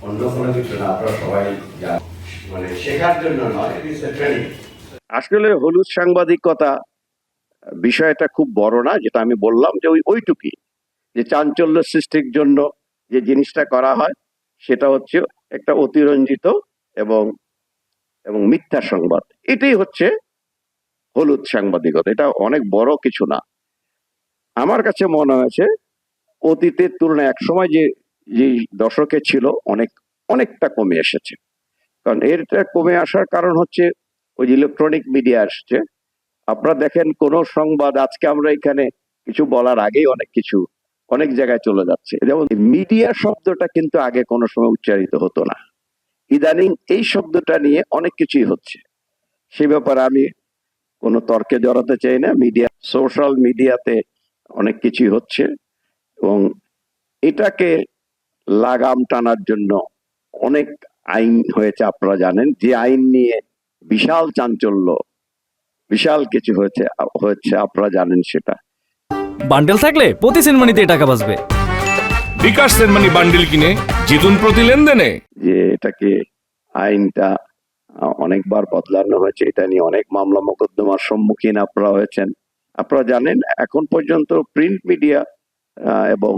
অন্য কোনো কিছু না, আপনারা সবাই মানে শেখার জন্য নয়, ট্রেনিং। আসলে হলুদ সাংবাদিকতা বিষয়টা খুব বড় না, যেটা আমি বললাম যে ওইটুকুই, যে চাঞ্চল্য সৃষ্টির জন্য যে জিনিসটা করা হয় সেটা হচ্ছে একটা অতিরঞ্জিত এবং এবং মিথ্যা সংবাদ। এটাই হচ্ছে হলুদ সাংবাদিকতা, এটা অনেক বড় কিছু না। আমার কাছে মনে হয়েছে অতীতের তুলনায় একসময় যে যে দশকে ছিল অনেকটা কমে এসেছে। কারণ এটা কমে আসার কারণ হচ্ছে ওই যে ইলেকট্রনিক মিডিয়া আসছে। আপনারা দেখেন কোন সংবাদ আজকে আমরা এখানে কিছু বলার আগেই অনেক জায়গায় চলে যাচ্ছে। যেমন মিডিয়া শব্দটা কিন্তু আগে কোনো সময় উচ্চারিত হতো না, ইদানিং এই শব্দটা নিয়ে অনেক কিছুই হচ্ছে। সে ব্যাপারে আমি কোনো তর্কে জড়াতে চাই না। সোশ্যাল মিডিয়াতে অনেক কিছুই হচ্ছে এবং এটাকে লাগাম টানার জন্য অনেক আইন হয়েছে। আপনারা জানেন যে আইন নিয়ে বিশাল চাঞ্চল্য, বিশাল কিছু হয়েছে আপনারা জানেন সেটা। বান্ডেল থাকলে প্রতি সেনমানিতে টাকা বাঁচবে। বিকাশ সেনমানি বান্ডেল কিনে জিতুন প্রতি লেনদেনে। যে এটাকে আইনটা অনেকবার বদলানো হয়েছে, এটা নিয়ে অনেক মামলা মোকদ্দমার সম্মুখীন আপনারা হয়েছেন। আপনারা জানেন এখন পর্যন্ত প্রিন্ট মিডিয়া এবং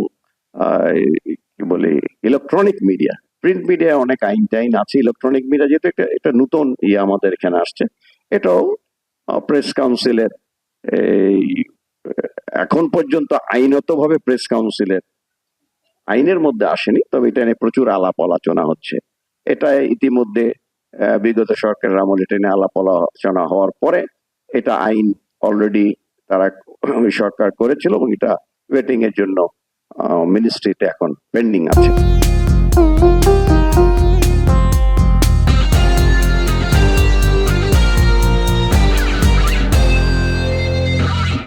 কি বলে ইলেকট্রনিক মিডিয়া, প্রিন্ট মিডিয়া অনেক আইন টাইন আছে। ইলেকট্রনিক মিডিয়া যেহেতু এটা নতুন আমাদের এখানে আসছে, এটাও প্রেস কাউন্সিলের এখন পর্যন্ত আইনত ভাবে প্রেস কাউন্সিলের আইনের মধ্যে আসেনি, তবে এটা নিয়ে প্রচুর আলাপ আলোচনা হচ্ছে। এটা ইতিমধ্যে বিগত সরকারের আমল এটা নিয়ে আলাপ আলোচনা হওয়ার পরে এটা আইন অলরেডি তারা সরকার করেছিল এবং এটা ওয়েটিং এর জন্য মিনিস্ট্রিতে এখন পেন্ডিং আছে।